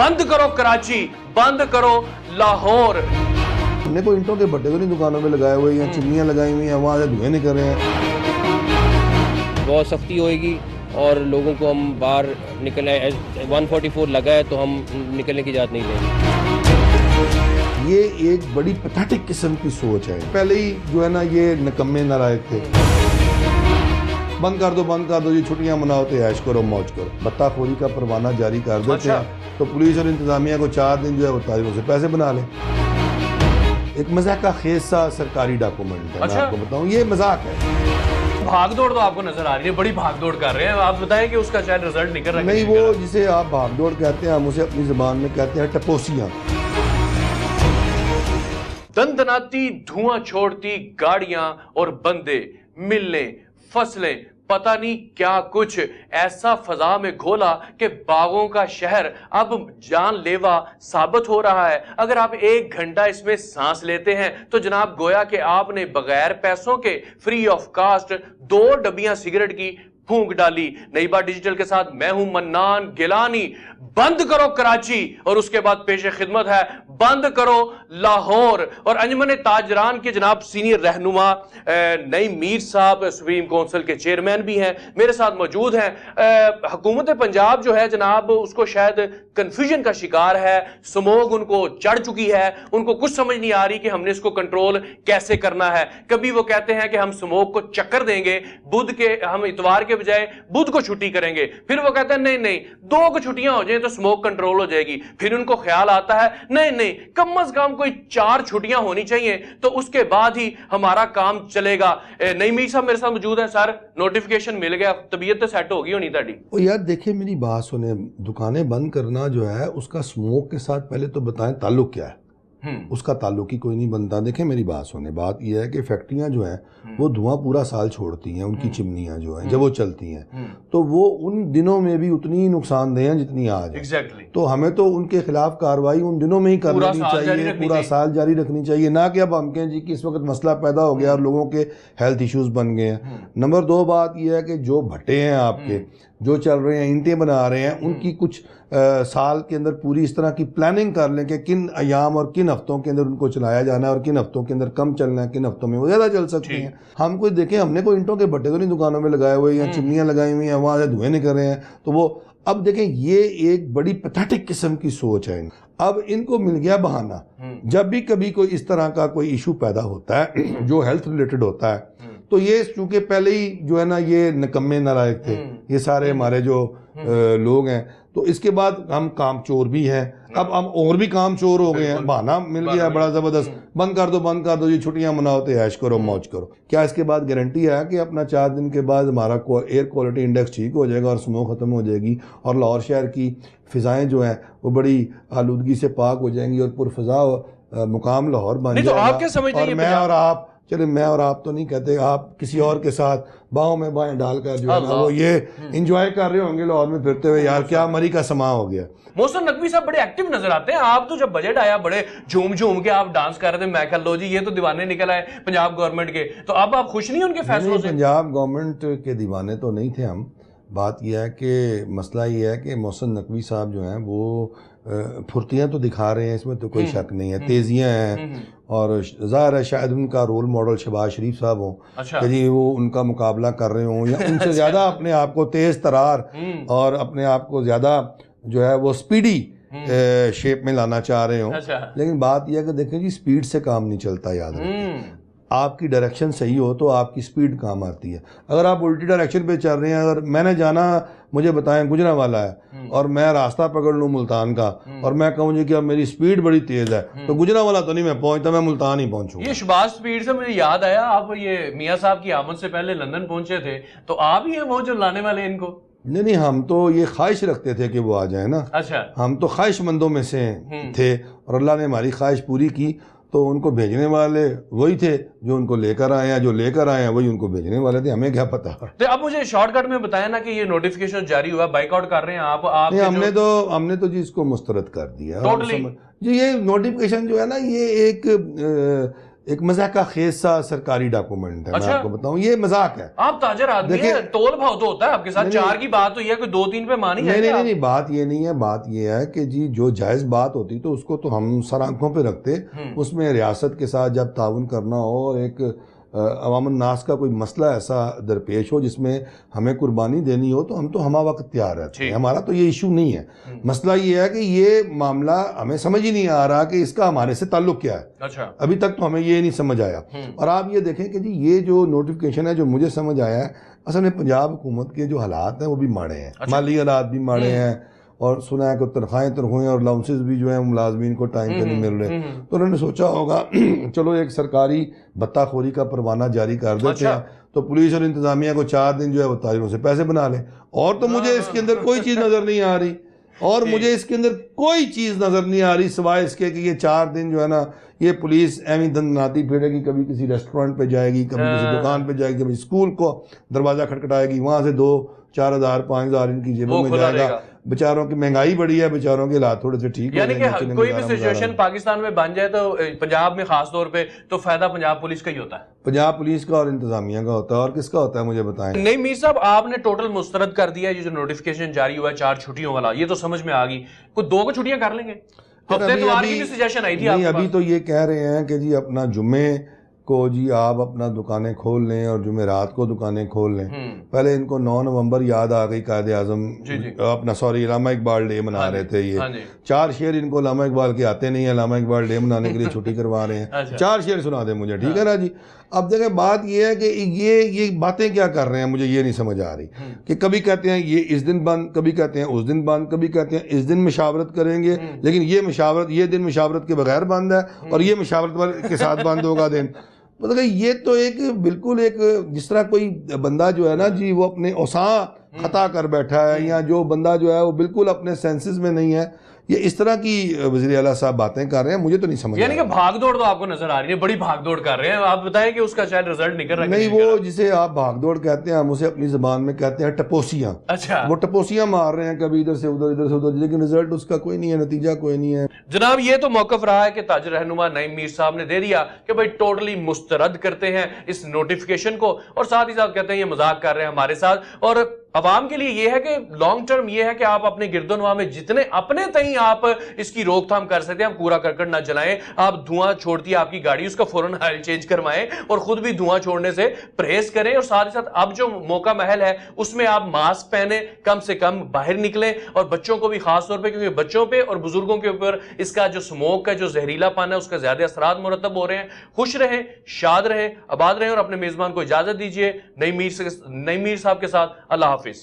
बंद करो कराची, बंद करो लाहौर। हमने कोई ईंटों के भट्टे तो नहीं दुकानों में लगाए हुए या चिमनियाँ लगाई हुई हैं, वहाँ से धुएं निकल रहे हैं। बहुत सख्ती होएगी और लोगों को हम बाहर निकले, 144 लगा है तो हम निकलने की इजाज़त नहीं देंगे। ये एक बड़ी पैथेटिक किस्म की सोच है। पहले ही जो है ना ये निकम्मे नालायक थे। बंद कर दो, ये छुट्टियां मनाओ तो ऐश करो मौज करो। बत्ताखोरी का परवाना जारी कर देते हैं तो पुलिस और इंतजामिया को 4 दिन जो है वो ताजिरों से पैसे बना लें। एक मजाक का खेज सा सरकारी डॉक्यूमेंट है। मैं आपको बताऊं ये मजाक है। भाग दौड़ तो आपको नजर आ रही है, बड़ी भाग दौड़ कर रहे हैं। आप बताएं कि उसका शायद रिजल्ट निकल रहा है। नहीं, वो जिसे आप भाग दौड़ कहते हैं हम उसे अपनी जुबान में कहते हैं टपोसियां। दंदनाती धुआं छोड़ती गाड़ियां और बंदे, मिलने, फसलें, पता नहीं क्या कुछ ऐसा फजा में घोला कि बागों का शहर अब जानलेवा साबित हो रहा है। अगर आप 1 घंटा इसमें सांस लेते हैं तो जनाब गोया कि आपने बगैर पैसों के फ्री ऑफ कास्ट 2 डब्बियां सिगरेट की फूंक डाली। नई बात डिजिटल के साथ मैं हूं मन्नान गिलानी। बंद करो कराची और उसके बाद पेशे खिदमत है बंद करो लाहौर। और अंजुमन ताजरान के जनाब सीनियर रहनुमा नईम मीर साहब सुप्रीम काउंसिल के चेयरमैन भी हैं, मेरे साथ मौजूद हैं। हुकूमत पंजाब जो है जनाब उसको शायद कंफ्यूजन का शिकार है, स्मोक उनको चढ़ चुकी है, उनको कुछ समझ नहीं आ रही कि हमने इसको कंट्रोल कैसे करना है। कभी वो कहते हैं कि हम स्मोक को चक्कर देंगे, बुध के हम इतवार के बजाय बुध को छुट्टी करेंगे, फिर वो कहते हैं नहीं नहीं 2 को छुट्टियां हो जाए तो स्मोक कंट्रोल हो जाएगी। फिर उनको ख्याल आता है नहीं नहीं कम से कम कोई 4 छुट्टियां होनी चाहिए तो उसके बाद ही हमारा काम चलेगा। नईम मीर साहब मेरे साथ मौजूद है। सर नोटिफिकेशन मिल गया, तबीयत तो सेट होगी होनी ताड़ी। ओ यार देखिए मेरी बात सुने, दुकानें बंद करना जो है उसका स्मोक के साथ पहले तो बताएं ताल्लुक क्या है। उसका ताल्लुक ही कोई नहीं बनता। देखें मेरी बात सुने, बात यह है कि फैक्ट्रियां जो हैं वो धुआं पूरा साल छोड़ती हैं, उनकी चिमनियां जो हैं जब वो चलती हैं तो वो उन दिनों में भी उतनी ही नुकसानदेह हैं जितनी आज है। Exactly. तो हमें तो उनके खिलाफ कार्रवाई उन दिनों में ही कर लेनी चाहिए, पूरा साल जारी रखनी चाहिए, ना कि अब हम कहें जी कि इस वक्त मसला पैदा हो गया और लोगों के हेल्थ इश्यूज बन गए हैं। नंबर 2 बात यह है कि जो भट्टे हैं आपके जो चल रहे हैं, ईंटें बना रहे हैं, उनकी कुछ साल के अंदर पूरी इस तरह की प्लानिंग कर लें कि किन अयाम और किन हफ्तों के अंदर उनको चलाया जाना है और किन हफ्तों के अंदर कम चलना है, किन हफ्तों में वो ज़्यादा चल सकते हैं। हम कोई देखें, हमने कोई ईंटों के भट्टे तो नहीं दुकानों में लगाए हुए या चिमनियाँ लगाई हुई हैं, वहाँ से धुएं निकल रहे हैं तो वो अब देखें ये एक बड़ी पैथेटिक किस्म की सोच है। अब इनको मिल गया बहाना। जब भी कभी कोई इस तरह का कोई इशू पैदा होता है जो हेल्थ रिलेटेड होता है तो ये चूंकि पहले ही जो है ना ये निकम्मे नालायक थे ये सारे हमारे जो लोग हैं, तो इसके बाद हम काम चोर भी हैं, अब हम और भी काम चोर हो गए हैं। बहाना मिल गया बड़ा ज़बरदस्त, बंद कर दो, ये छुट्टियां मनाओ तो ऐश करो मौज करो। क्या इसके बाद गारंटी है कि अपना 4 दिन के बाद हमारा एयर क्वालिटी इंडेक्स ठीक हो जाएगा और स्मोक ख़त्म हो जाएगी और लाहौर शहर की फ़िज़ाएँ जो हैं वो बड़ी आलूदगी से पाक हो जाएंगी और पुरफ़ज़ा मुकाम लाहौर बन जाएगा। आप क्या समझते हैं? मैं और आप, चले मैं और आप तो नहीं कहते, आप किसी और के साथ बाहों में बाहें डालकर जो है ना वो ये इंजॉय कर रहे होंगे लाहौर में फिरते हुए। यार क्या मरी का समा हो गया। मोहसिन नकवी साहब बड़े एक्टिव नजर आते हैं। आप तो जब बजट आया बड़े झूम झूम के आप डांस कर रहे थे, मैं कह लो जी ये तो दीवाने निकल आए पंजाब गवर्नमेंट के, तो अब आप खुश नहीं उनके फैसलों से? पंजाब गवर्नमेंट के दीवाने तो नहीं थे हम। बात यह है कि मसला ये है कि मोहसिन नकवी साहब जो हैं वो फुर्तियाँ तो दिखा रहे हैं, इसमें तो कोई शक नहीं है, तेजियाँ हैं और ज़ाहिर है शायद उनका रोल मॉडल शहबाज शरीफ साहब हों। अच्छा। कि जी वो उनका मुकाबला कर रहे हों या उनसे ज़्यादा अपने आप को तेज़ तरार और अपने आप को ज़्यादा जो है वो स्पीडी शेप में लाना चाह रहे हों। अच्छा। लेकिन बात यह है कि देखें जी स्पीड से काम नहीं चलता, याद रखें। आपकी डायरेक्शन सही हो तो आपकी स्पीड काम आती है। अगर आप उल्टी डायरेक्शन पे चल रहे हैं, अगर मैंने जाना मुझे बताएं गुजरांवाला है और मैं रास्ता पकड़ लूँ मुल्तान का और मैं कहूँ जी कि अब मेरी स्पीड बड़ी तेज़ है तो गुजरांवाला तो नहीं मैं पहुँचता, मैं मुल्तान ही पहुँचूँ। ये शहबाज स्पीड से मुझे याद आया, आप ये मियाँ साहब की आमद से पहले लंदन पहुंचे थे, तो आप ही हैं वो जो लाने वाले इनको? नहीं, हम तो ये ख्वाहिश रखते थे कि वो आ जाए ना। अच्छा। हम तो ख्वाहिशमंदों में से थे और अल्लाह ने हमारी ख्वाहिश पूरी की तो उनको भेजने वाले वही थे जो उनको लेकर आए हैं, जो लेकर आए हैं वही उनको भेजने वाले थे, हमें क्या पता। तो अब मुझे शॉर्टकट में बताया ना कि ये नोटिफिकेशन जारी हुआ, बाइकआउट कर रहे हैं आप नहीं, हमने तो जी इसको मुस्तरद कर दिया टोटली। जी ये नोटिफिकेशन जो है ना ये ایک مذاق خیز سا سرکاری ڈاکومنٹ ہے. میں آپ کو بتاؤں یہ مذاق ہے. آپ تاجر آدمی ہیں, تول بھاؤ تو ہوتا ہے آپ کے ساتھ. 4 کی بات ہوئی ہے, کوئی 2-3 پہ مانی ہے؟ نہیں, بات یہ نہیں ہے. بات یہ ہے کہ جی جو جائز بات ہوتی تو اس کو تو ہم سر آنکھوں پہ رکھتے. اس میں ریاست کے ساتھ جب تعاون کرنا ہو اور ایک عوام الناس کا کوئی مسئلہ ایسا درپیش ہو جس میں ہمیں قربانی دینی ہو تو ہم تو ہمہ وقت تیار رہتے ہیں. ہمارا تو یہ ایشو نہیں ہے. مسئلہ یہ ہے کہ یہ معاملہ ہمیں سمجھ ہی نہیں آ رہا کہ اس کا ہمارے سے تعلق کیا ہے. ابھی تک تو ہمیں یہ نہیں سمجھ آیا. اور آپ یہ دیکھیں کہ جی یہ جو نوٹیفیکیشن ہے جو مجھے سمجھ آیا ہے, اصل میں پنجاب حکومت کے جو حالات ہیں وہ بھی ماڑے ہیں, مالی حالات بھی ماڑے ہیں, اور سنا ہے کہ تنخواہیں اور الاؤنسز بھی جو ہیں ملازمین کو ٹائم پہ نہیں مل رہے. تو انہوں نے سوچا ہوگا چلو ایک سرکاری بتہ خوری کا پروانہ جاری کر دیتے ہیں تو پولیس اور انتظامیہ کو 4 دن جو ہے وہ تاجروں سے پیسے بنا لیں. اور تو مجھے اس کے اندر کوئی چیز نظر نہیں آ رہی, اور مجھے اس کے اندر کوئی چیز نظر نہیں آ رہی سوائے اس کے کہ یہ 4 دن جو ہے نا یہ پولیس ایویں دن ناتی پھیرے گی. کبھی کسی ریسٹورنٹ پہ جائے گی, کبھی کسی دکان پہ جائے گی, کبھی اسکول کو دروازہ کھٹکھٹائے گی, وہاں سے 2-4 ہزار 5 ہزار ان کی جیبوں میں جائے گا. بیچاروں کی مہنگائی بڑی ہے, بیچاروں کے حالات تھوڑے سے ٹھیک یعنی کہ کوئی بھی سچویشن پاکستان میں بن جائے تو پنجاب میں خاص طور پہ تو فائدہ پنجاب پولیس کا ہی ہوتا ہے. پنجاب پولیس کا اور انتظامیہ کا ہوتا ہے. اور کس کا ہوتا ہے مجھے بتائیں. نہیں میر صاحب, آپ نے ٹوٹل مسترد کر دیا ہے جو نوٹیفیکیشن جاری ہوا ہے 4 چھٹیوں والا, یہ تو سمجھ میں آ گئی. کوئی 2 کو چھٹیاں کر لیں گے؟ ہفتے اتوار کی بھی سجیشن آئی تھی. نہیں, ابھی تو یہ کہہ رہے ہیں کہ جی اپنا جمعے کو جی آپ اپنا دکانیں کھول لیں اور جمعرات کو دکانیں کھول لیں. پہلے ان کو 9 نومبر یاد آ گئی, قائد اعظم اپنا علامہ اقبال ڈے منا رہے تھے. یہ 4 شعر ان کو علامہ اقبال کے آتے نہیں ہیں, علامہ اقبال ڈے منانے کے لیے چھٹی کروا رہے ہیں. 4 شعر سنا دیں مجھے, ٹھیک ہے نا جی. اب دیکھیں بات یہ ہے کہ یہ باتیں کیا کر رہے ہیں, مجھے یہ نہیں سمجھ آ رہی کہ کبھی کہتے ہیں یہ اس دن بند, کبھی کہتے ہیں اس دن بند, کبھی کہتے ہیں اس دن مشاورت کریں گے لیکن یہ دن مشاورت کے بغیر بند ہے اور یہ مشاورت کے ساتھ بند ہوگا دن. مطلب یہ تو ایک بالکل ایک جس طرح کوئی بندہ جو ہے نا جی وہ اپنے اوساں خطا کر بیٹھا ہے, یا جو بندہ جو ہے وہ بالکل اپنے سینسز میں نہیں ہے, یہ اس طرح کی وزیر اعلیٰ صاحب باتیں کر رہے ہیں. مجھے تو نہیں سمجھ. یعنی کہ بھاگ دوڑ تو آپ کو نظر آ رہی ہے, بڑی بھاگ دوڑ کر رہے ہیں. آپ بتائیں کہ اس کا شاید رزلٹ نکل رہا ہے. نہیں, وہ جسے آپ بھاگ دوڑ کہتے ہیں ہم اسے اپنی زبان میں کہتے ہیں ٹپوسیاں. اچھا, وہ ٹپوسیاں مار رہے ہیں کبھی ادھر سے ادھر, ادھر سے ادھر, لیکن رزلٹ اس کا کوئی نہیں ہے, نتیجہ کوئی نہیں ہے. جناب یہ تو موقف رہا ہے کہ تاجر رہنما نعیم میر صاحب نے دے دیا کہ بھائی ٹوٹلی مسترد کرتے ہیں اس نوٹیفیکیشن کو, اور ساتھ ہی ساتھ کہتے ہیں یہ مذاق کر رہے ہیں ہمارے ساتھ. اور عوام کے لیے یہ ہے کہ لانگ ٹرم یہ ہے کہ آپ اپنے گرد و نواح میں جتنے اپنے تئیں آپ اس کی روک تھام کر سکتے ہیں, آپ کوڑا کرکٹ نہ جلائیں. آپ دھواں چھوڑتی ہے آپ کی گاڑی, اس کا فوراً آئل چینج کروائیں اور خود بھی دھواں چھوڑنے سے پرہیز کریں. اور ساتھ ہی ساتھ اب جو موقع محل ہے اس میں آپ ماسک پہنیں, کم سے کم باہر نکلیں, اور بچوں کو بھی خاص طور پہ, کیونکہ بچوں پہ اور بزرگوں کے اوپر اس کا جو سموک کا جو زہریلا پن ہے اس کا زیادہ اثرات مرتب ہو رہے ہیں. خوش رہیں, شاد رہیں, آباد رہیں, اور اپنے میزبان کو اجازت دیجیے نعیم میر صاحب کے ساتھ. اللہ حافظ.